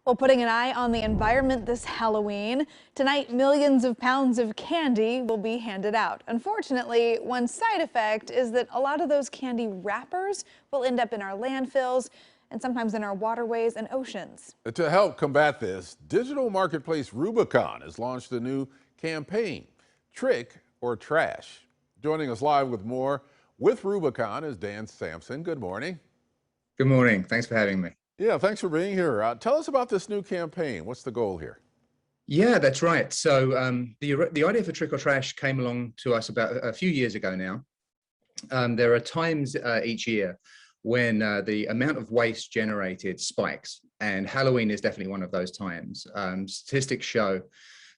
Well, putting an eye on the environment this Halloween, tonight millions of pounds of candy will be handed out. Unfortunately, one side effect is that a lot of those candy wrappers will end up in our landfills and sometimes in our waterways and oceans. To help combat this, digital marketplace Rubicon has launched a new campaign, Trick or Trash. Joining us live with more with Rubicon is Dan Sampson. Good morning. Good morning. Thanks for having me. Yeah, thanks for being here. Tell us about this new campaign. What's the goal here? Yeah, that's right. So the idea for Trick or Trash came along to us about a few years ago now. There are times each year when the amount of waste generated spikes, and Halloween is definitely one of those times. Statistics show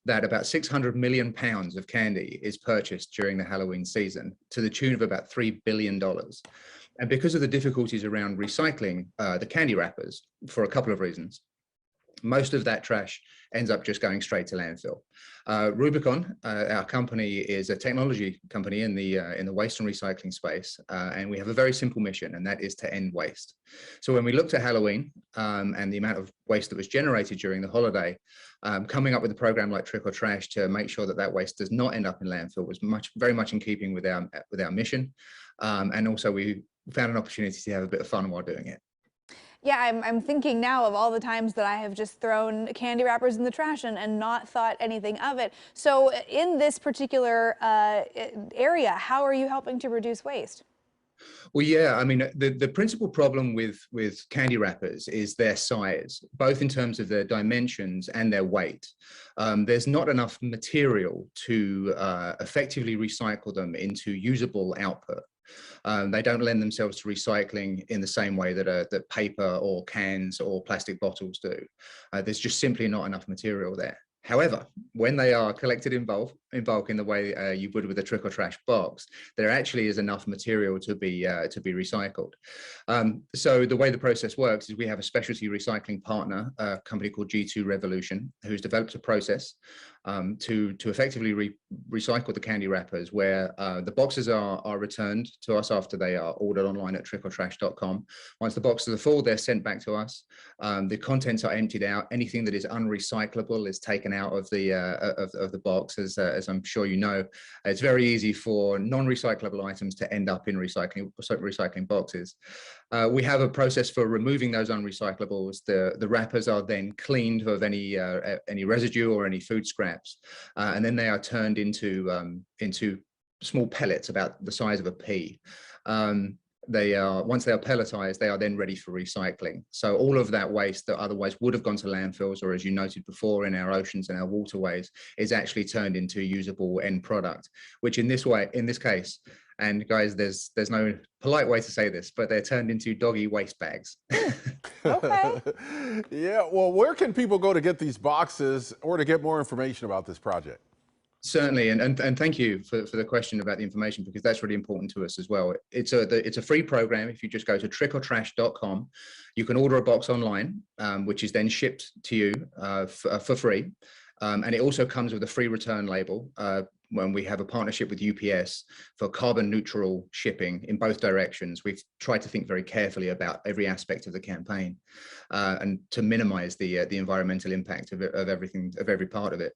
that about 600 million pounds of candy is purchased during the Halloween season to the tune of about $3 billion. And because of the difficulties around recycling the candy wrappers, for a couple of reasons, most of that trash ends up just going straight to landfill. Rubicon, our company, is a technology company in the waste and recycling space, and we have a very simple mission, and that is to end waste. So when we looked at Halloween and the amount of waste that was generated during the holiday, coming up with a program like Trick or Trash to make sure that that waste does not end up in landfill was very much in keeping with our mission, and also we found an opportunity to have a bit of fun while doing it. Yeah, I'm thinking now of all the times that I have just thrown candy wrappers in the trash and not thought anything of it. So in this particular area, how are you helping to reduce waste? Well, yeah, I mean, the principal problem with candy wrappers is their size, both in terms of their dimensions and their weight. There's not enough material to effectively recycle them into usable output. They don't lend themselves to recycling in the same way that paper or cans or plastic bottles do. There's just simply not enough material there. However, when they are collected in bulk in the way you would with a Trick or Trash box, there actually is enough material to be recycled. So the way the process works is we have a specialty recycling partner, a company called G2 Revolution, who's developed a process to effectively recycle the candy wrappers, where the boxes are returned to us after they are ordered online at trickortrash.com. Once the boxes are full, they're sent back to us. The contents are emptied out. Anything that is unrecyclable is taken out of the box. As I'm sure you know, it's very easy for non-recyclable items to end up in recycling boxes. We have a process for removing those unrecyclables. The wrappers are then cleaned of any residue or any food scraps, and then they are turned into small pellets about the size of a pea. Once they are pelletized, they are then ready for recycling. So all of that waste that otherwise would have gone to landfills, or as you noted before, in our oceans and our waterways, is actually turned into usable end product, which in this case, and guys, there's no polite way to say this, but they're turned into doggy waste bags. Okay. Yeah, well, where can people go to get these boxes or to get more information about this project? Certainly, and thank you for the question about the information, because that's really important to us as well. It's a free program. If you just go to trickortrash.com, you can order a box online, which is then shipped to you for free. And it also comes with a free return label when we have a partnership with UPS for carbon neutral shipping in both directions. We've tried to think very carefully about every aspect of the campaign and to minimize the environmental impact of every part of it.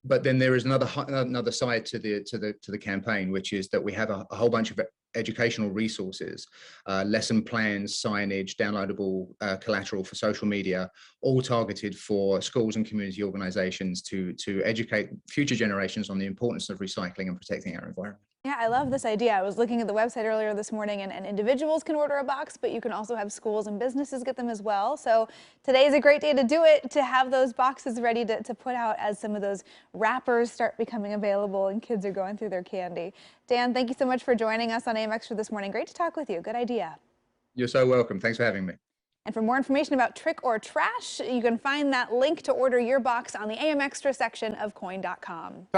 But then there is another side to the campaign, which is that we have a whole bunch of educational resources, lesson plans, signage, downloadable collateral for social media, all targeted for schools and community organizations to educate future generations on the importance of recycling and protecting our environment. Yeah, I love this idea. I was looking at the website earlier this morning, and individuals can order a box, but you can also have schools and businesses get them as well. So today is a great day to do it, to have those boxes ready to put out as some of those wrappers start becoming available and kids are going through their candy. Dan, thank you so much for joining us on AM Extra this morning. Great to talk with you. Good idea. You're so welcome. Thanks for having me. And for more information about Trick or Trash, you can find that link to order your box on the AM Extra section of KOIN.com.